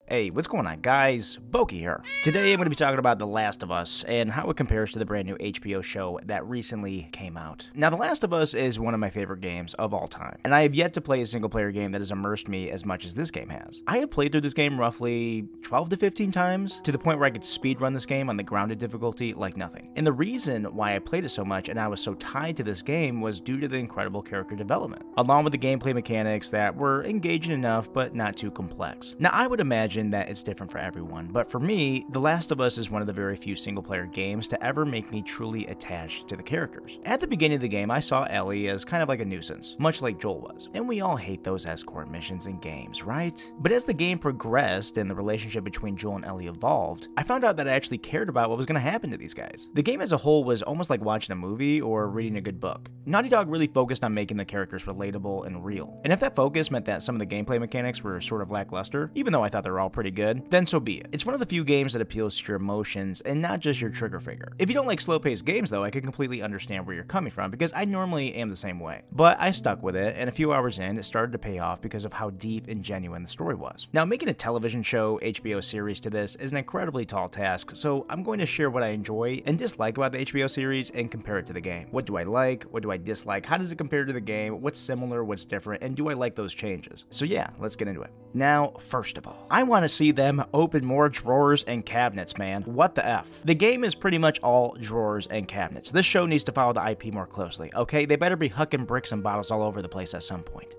Hey, what's going on, guys? Boki here. Today I'm going to be talking about The Last of Us and how it compares to the brand new HBO show that recently came out. Now, The Last of Us is one of my favorite games of all time, and I have yet to play a single player game that has immersed me as much as this game has. I have played through this game roughly 12 to 15 times, to the point where I could speedrun this game on the grounded difficulty like nothing. And the reason why I played it so much and I was so tied to this game was due to the incredible character development, along with the gameplay mechanics that were engaging enough but not too complex. Now, I would imagine that it's different for everyone, but for me, The Last of Us is one of the very few single-player games to ever make me truly attached to the characters. At the beginning of the game, I saw Ellie as kind of like a nuisance, much like Joel was, and we all hate those escort missions in games, right? But as the game progressed and the relationship between Joel and Ellie evolved, I found out that I actually cared about what was going to happen to these guys. The game as a whole was almost like watching a movie or reading a good book. Naughty Dog really focused on making the characters relatable and real, and if that focus meant that some of the gameplay mechanics were sort of lackluster, even though I thought they were all pretty good, then so be it. It's one of the few games that appeals to your emotions and not just your trigger finger. If you don't like slow-paced games though, I can completely understand where you're coming from because I normally am the same way. But I stuck with it, and a few hours in, it started to pay off because of how deep and genuine the story was. Now, making a television show HBO series to this is an incredibly tall task, so I'm going to share what I enjoy and dislike about the HBO series and compare it to the game. What do I like? What do I dislike? How does it compare to the game? What's similar? What's different? And do I like those changes? So yeah, let's get into it. Now, first of all, I want to see them open more drawers and cabinets, man. What the F? The game is pretty much all drawers and cabinets. This show needs to follow the IP more closely, okay? They better be hucking bricks and bottles all over the place at some point.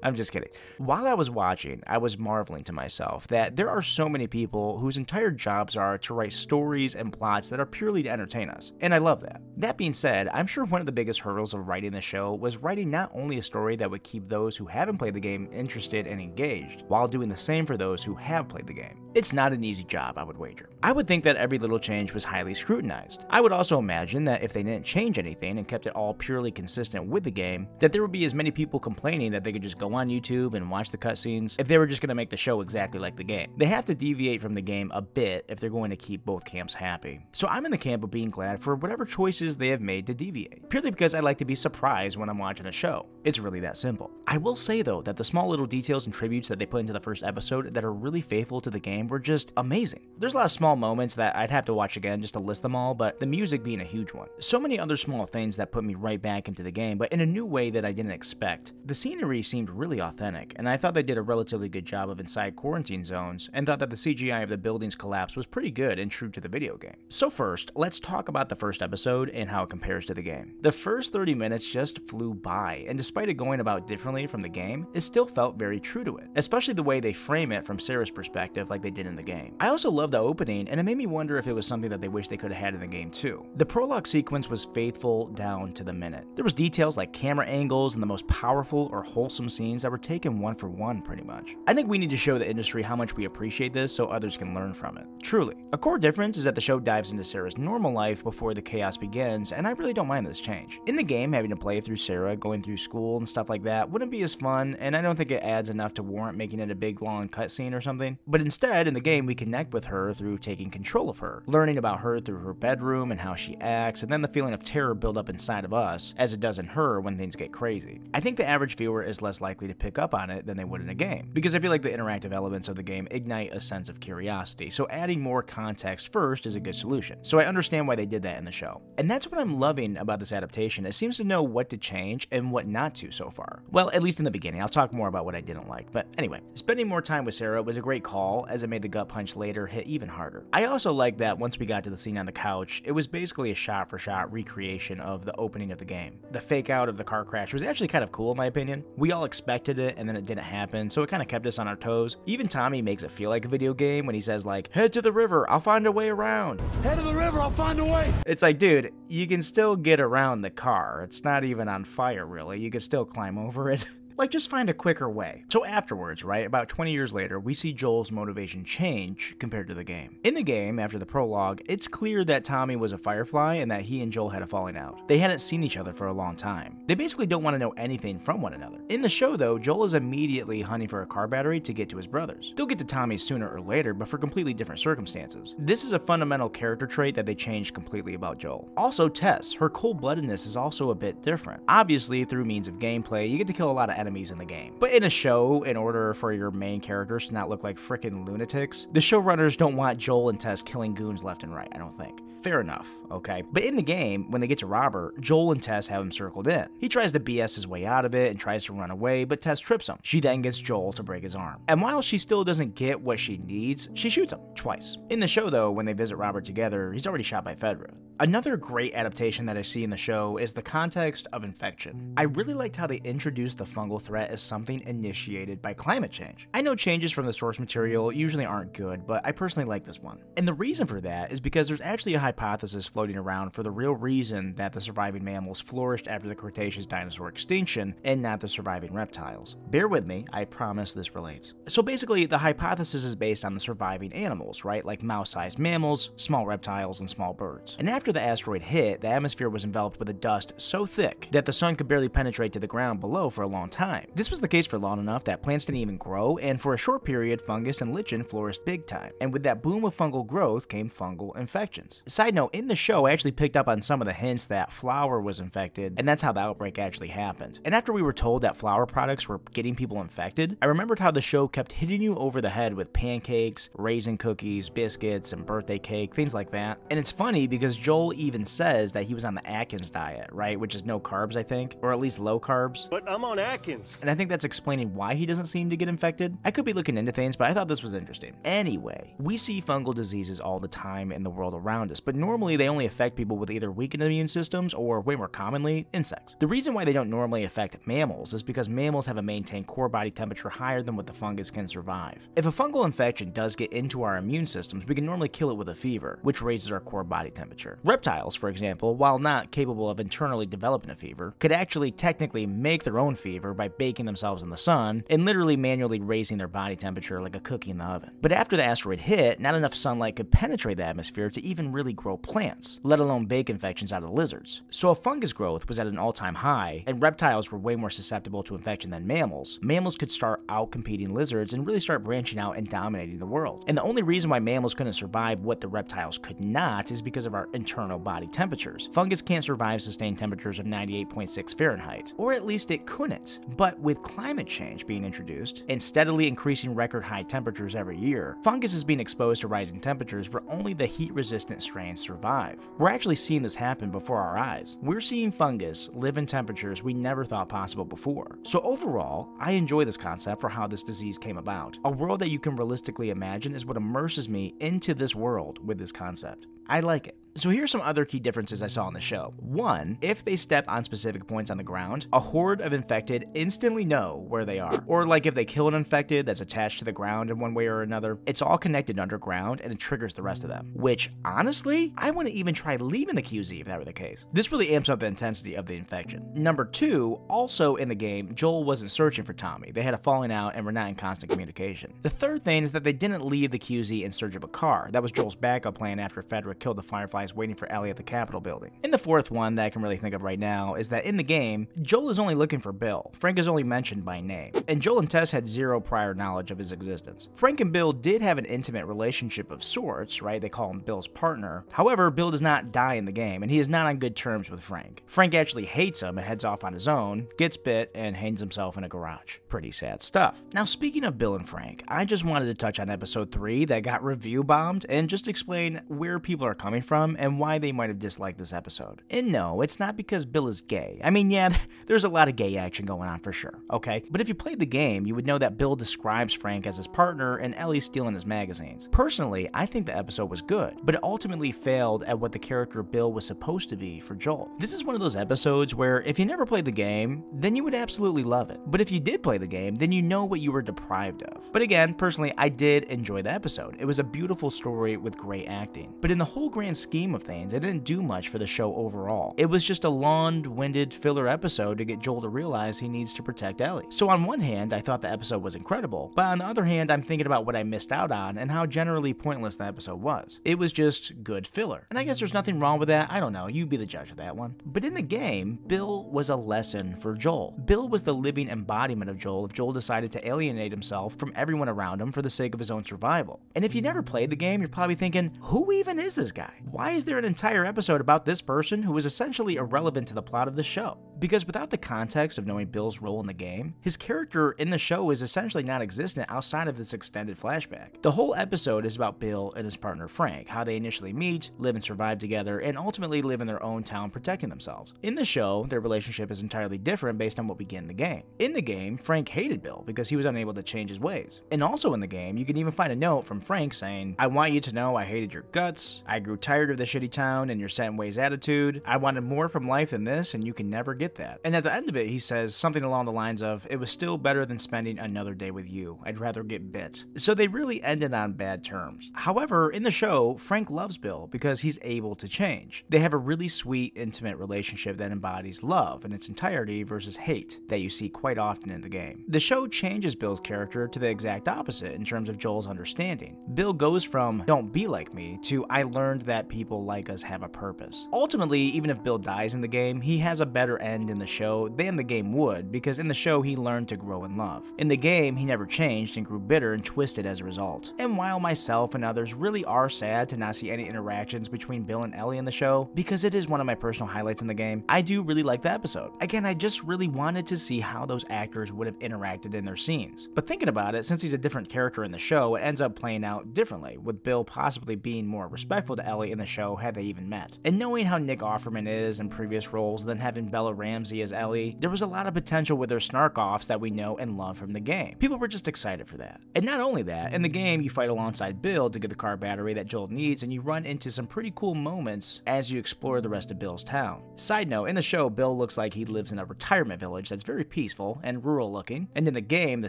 I'm just kidding. While I was watching, I was marveling to myself that there are so many people whose entire jobs are to write stories and plots that are purely to entertain us, and I love that. That being said, I'm sure one of the biggest hurdles of writing the show was writing not only a story that would keep those who haven't played the game interested and engaged, while doing the same for those who have played the game. It's not an easy job, I would wager. I would think that every little change was highly scrutinized. I would also imagine that if they didn't change anything and kept it all purely consistent with the game, that there would be as many people complaining that they could just go on YouTube and watch the cutscenes if they were just going to make the show exactly like the game. They have to deviate from the game a bit if they're going to keep both camps happy. So I'm in the camp of being glad for whatever choices they have made to deviate, purely because I like to be surprised when I'm watching a show. It's really that simple. I will say though that the small little details and tributes that they put into the first episode that are really faithful to the game were just amazing. There's a lot of small moments that I'd have to watch again just to list them all, but the music being a huge one. So many other small things that put me right back into the game, but in a new way that I didn't expect. The scenery seemed really authentic, and I thought they did a relatively good job of inside quarantine zones, and thought that the CGI of the building's collapse was pretty good and true to the video game. So first, let's talk about the first episode and how it compares to the game. The first 30 minutes just flew by, and despite it going about differently from the game, it still felt very true to it, especially the way they frame it from Sarah's perspective like they did in the game. I also love the opening, and it made me wonder if it was something that they wish they could have had in the game too. The prologue sequence was faithful down to the minute. There was details like camera angles and the most powerful or wholesome scenes that were taken one for one pretty much. I think we need to show the industry how much we appreciate this so others can learn from it. Truly. A core difference is that the show dives into Sarah's normal life before the chaos begins, and I really don't mind this change. In the game, having to play through Sarah going through school and stuff like that wouldn't be as fun, and I don't think it adds enough to warrant making it a big long cutscene or something. But instead, in the game, we connect with her through taking control of her, learning about her through her bedroom and how she acts, and then the feeling of terror build up inside of us, as it does in her when things get crazy. I think the average viewer is less likely to pick up on it than they would in a game, because I feel like the interactive elements of the game ignite a sense of curiosity, so adding more context first is a good solution. So I understand why they did that in the show. And that's what I'm loving about this adaptation. It seems to know what to change and what not to so far. Well, at least in the beginning. I'll talk more about what I didn't like. But anyway, spending more time with Sarah was a great call, as it made the gut punch later hit even harder. I also like that once we got to the scene on the couch, it was basically a shot-for-shot recreation of the opening of the game. The fake out of the car crash was actually kind of cool in my opinion. We all expected it and then it didn't happen, so it kind of kept us on our toes. Even Tommy makes it feel like a video game when he says like, "Head to the river, I'll find a way around." Head to the river, I'll find a way. It's like, dude, you can still get around the car. It's not even on fire really. You can still climb over it. Like, just find a quicker way. So afterwards, right, about 20 years later, we see Joel's motivation change compared to the game. In the game, after the prologue, it's clear that Tommy was a Firefly and that he and Joel had a falling out. They hadn't seen each other for a long time. They basically don't want to know anything from one another. In the show, though, Joel is immediately hunting for a car battery to get to his brothers. They'll get to Tommy sooner or later, but for completely different circumstances. This is a fundamental character trait that they changed completely about Joel. Also, Tess, her cold-bloodedness is also a bit different. Obviously, through means of gameplay, you get to kill a lot of enemies in the game. But in a show, in order for your main characters to not look like frickin' lunatics, the showrunners don't want Joel and Tess killing goons left and right, I don't think. Fair enough, okay? But in the game, when they get to Robert, Joel and Tess have him circled in. He tries to BS his way out of it and tries to run away, but Tess trips him. She then gets Joel to break his arm. And while she still doesn't get what she needs, she shoots him twice. In the show though, when they visit Robert together, he's already shot by Fedra. Another great adaptation that I see in the show is the context of infection. I really liked how they introduced the fungal threat as something initiated by climate change. I know changes from the source material usually aren't good, but I personally like this one. And the reason for that is because there's actually a hypothesis floating around for the real reason that the surviving mammals flourished after the Cretaceous dinosaur extinction and not the surviving reptiles. Bear with me, I promise this relates. So basically, the hypothesis is based on the surviving animals, right? Like mouse-sized mammals, small reptiles, and small birds. And after the asteroid hit, the atmosphere was enveloped with a dust so thick that the sun could barely penetrate to the ground below for a long time. This was the case for long enough that plants didn't even grow, and for a short period, fungus and lichen flourished big time. And with that boom of fungal growth came fungal infections. Side note, in the show, I actually picked up on some of the hints that flour was infected, and that's how the outbreak actually happened. And after we were told that flour products were getting people infected, I remembered how the show kept hitting you over the head with pancakes, raisin cookies, biscuits, and birthday cake, things like that. And it's funny because Joel even says that he was on the Atkins diet, right? Which is no carbs, I think, or at least low carbs. But I'm on Atkins. And I think that's explaining why he doesn't seem to get infected. I could be looking into things, but I thought this was interesting. Anyway, we see fungal diseases all the time in the world around us, but normally they only affect people with either weakened immune systems or, way more commonly, insects. The reason why they don't normally affect mammals is because mammals have a maintained core body temperature higher than what the fungus can survive. If a fungal infection does get into our immune systems, we can normally kill it with a fever, which raises our core body temperature. Reptiles, for example, while not capable of internally developing a fever, could actually technically make their own fever by baking themselves in the sun and literally manually raising their body temperature like a cookie in the oven. But after the asteroid hit, not enough sunlight could penetrate the atmosphere to even really grow plants, let alone bake infections out of lizards. So if fungus growth was at an all-time high, and reptiles were way more susceptible to infection than mammals, mammals could start out-competing lizards and really start branching out and dominating the world. And the only reason why mammals couldn't survive what the reptiles could not is because of our internal body temperatures. Fungus can't survive sustained temperatures of 98.6 Fahrenheit, or at least it couldn't. But with climate change being introduced, and steadily increasing record high temperatures every year, fungus is being exposed to rising temperatures where only the heat-resistant strains survive. We're actually seeing this happen before our eyes. We're seeing fungus live in temperatures we never thought possible before. So overall, I enjoy this concept for how this disease came about. A world that you can realistically imagine is what immerses me into this world with this concept. I like it. So here's some other key differences I saw in the show. One, if they step on specific points on the ground, a horde of infected instantly know where they are. Or like if they kill an infected that's attached to the ground in one way or another, it's all connected underground and it triggers the rest of them. Which, honestly, I wouldn't even try leaving the QZ if that were the case. This really amps up the intensity of the infection. Number two, also in the game, Joel wasn't searching for Tommy. They had a falling out and were not in constant communication. The third thing is that they didn't leave the QZ in search of a car. That was Joel's backup plan after Fedra killed the Fireflies waiting for Ellie at the Capitol building. And the fourth one that I can really think of right now is that in the game, Joel is only looking for Bill. Frank is only mentioned by name, and Joel and Tess had zero prior knowledge of his existence. Frank and Bill did have an intimate relationship of sorts, right? They call him Bill's partner. However, Bill does not die in the game, and he is not on good terms with Frank. Frank actually hates him and heads off on his own, gets bit, and hangs himself in a garage. Pretty sad stuff. Now, speaking of Bill and Frank, I just wanted to touch on episode 3 that got review bombed and just explain where people are coming from and why they might have disliked this episode. And no, it's not because Bill is gay. I mean, yeah, there's a lot of gay action going on for sure, okay? But if you played the game, you would know that Bill describes Frank as his partner and Ellie stealing his magazines. Personally, I think the episode was good, but it ultimately failed at what the character Bill was supposed to be for Joel. This is one of those episodes where if you never played the game, then you would absolutely love it. But if you did play the game, then you know what you were deprived of. But again, personally, I did enjoy the episode. It was a beautiful story with great acting. But in the whole grand scheme of things, it didn't do much for the show overall. It was just a long-winded filler episode to get Joel to realize he needs to protect Ellie. So on one hand, I thought the episode was incredible, but on the other hand, I'm thinking about what I missed out on and how generally pointless the episode was. It was just good filler. And I guess there's nothing wrong with that. I don't know, you be the judge of that one. But in the game, Bill was a lesson for Joel. Bill was the living embodiment of Joel if Joel decided to alienate himself from everyone around him for the sake of his own survival. And if you never played the game, you're probably thinking, who even is this guy? Why is there an entire episode about this person who is essentially irrelevant to the plot of the show? because without the context of knowing Bill's role in the game, his character in the show is essentially non-existent outside of this extended flashback. The whole episode is about Bill and his partner Frank, how they initially meet, live and survive together, and ultimately live in their own town protecting themselves. In the show, their relationship is entirely different based on what we get in the game. In the game, Frank hated Bill because he was unable to change his ways. And also in the game, you can even find a note from Frank saying, "I want you to know I hated your guts, I grew tired of the shitty town and your set in ways attitude, I wanted more from life than this and you can never get that." And at the end of it, he says something along the lines of, "It was still better than spending another day with you. I'd rather get bit." So they really ended on bad terms. However, in the show, Frank loves Bill because he's able to change. They have a really sweet, intimate relationship that embodies love in its entirety versus hate that you see quite often in the game. The show changes Bill's character to the exact opposite in terms of Joel's understanding. Bill goes from "don't be like me" to "I learned that people like us have a purpose." Ultimately, even if Bill dies in the game, he has a better end in the show than the game would, because in the show he learned to grow in love. In the game, he never changed and grew bitter and twisted as a result. And while myself and others really are sad to not see any interactions between Bill and Ellie in the show, because it is one of my personal highlights in the game, I do really like the episode. Again, I just really wanted to see how those actors would have interacted in their scenes. But thinking about it, since he's a different character in the show, it ends up playing out differently, with Bill possibly being more respectful to Ellie in the show had they even met. And knowing how Nick Offerman is in previous roles, then having Bella Ramsey as Ellie, there was a lot of potential with their snark-offs that we know and love from the game. People were just excited for that. And not only that, in the game you fight alongside Bill to get the car battery that Joel needs, and you run into some pretty cool moments as you explore the rest of Bill's town. Side note, in the show, Bill looks like he lives in a retirement village that's very peaceful and rural looking, and in the game, the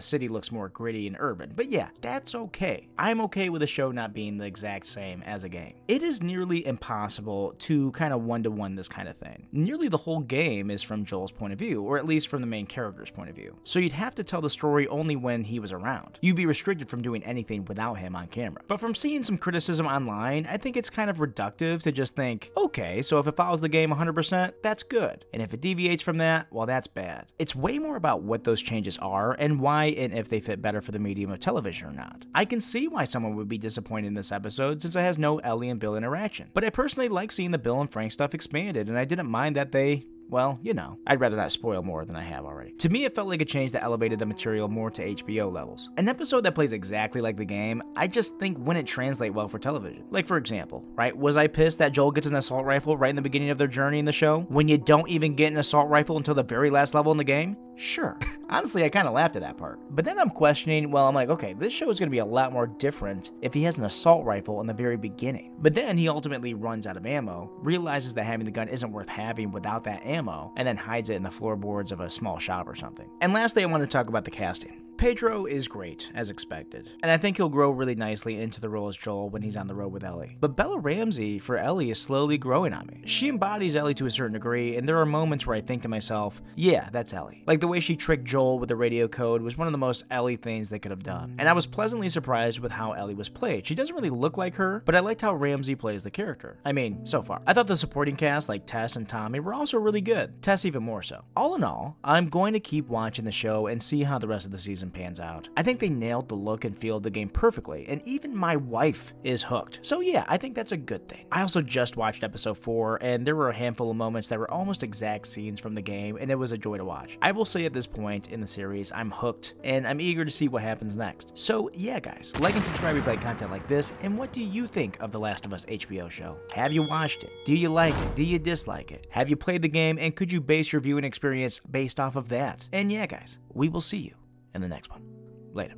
city looks more gritty and urban. But yeah, that's okay. I'm okay with the show not being the exact same as a game. It is nearly impossible to kind of one-to-one this kind of thing. Nearly the whole game is from Joel's point of view, or at least from the main character's point of view. So you'd have to tell the story only when he was around. You'd be restricted from doing anything without him on camera. But from seeing some criticism online, I think it's kind of reductive to just think, okay, so if it follows the game 100%, that's good. And if it deviates from that, well, that's bad. It's way more about what those changes are and why and if they fit better for the medium of television or not. I can see why someone would be disappointed in this episode since it has no Ellie and Bill interaction. But I personally like seeing the Bill and Frank stuff expanded, and I didn't mind that they, well, you know, I'd rather not spoil more than I have already. To me, it felt like a change that elevated the material more to HBO levels. An episode that plays exactly like the game, I just think wouldn't translate well for television. Like, for example, right, was I pissed that Joel gets an assault rifle right in the beginning of their journey in the show, when you don't even get an assault rifle until the very last level in the game? Sure. Honestly, I kind of laughed at that part. But then I'm questioning, well, I'm like, okay, this show is going to be a lot more different if he has an assault rifle in the very beginning. But then he ultimately runs out of ammo, realizes that having the gun isn't worth having without that ammo, and then hides it in the floorboards of a small shop or something. And lastly, I want to talk about the casting. Pedro is great, as expected, and I think he'll grow really nicely into the role as Joel when he's on the road with Ellie. But Bella Ramsey for Ellie is slowly growing on me. She embodies Ellie to a certain degree, and there are moments where I think to myself, yeah, that's Ellie. Like the way she tricked Joel with the radio code was one of the most Ellie things they could have done. And I was pleasantly surprised with how Ellie was played. She doesn't really look like her, but I liked how Ramsey plays the character. I mean, so far. I thought the supporting cast like Tess and Tommy were also really good. Tess even more so. All in all, I'm going to keep watching the show and see how the rest of the season pans out. I think they nailed the look and feel of the game perfectly, and even my wife is hooked. So yeah, I think that's a good thing. I also just watched episode 4, and there were a handful of moments that were almost exact scenes from the game, and it was a joy to watch. I will say at this point in the series, I'm hooked, and I'm eager to see what happens next. So yeah guys, like and subscribe if you like content like this, and what do you think of The Last of Us HBO show? Have you watched it? Do you like it? Do you dislike it? Have you played the game, and could you base your viewing experience based off of that? And yeah guys, we will see you in the next one. Later.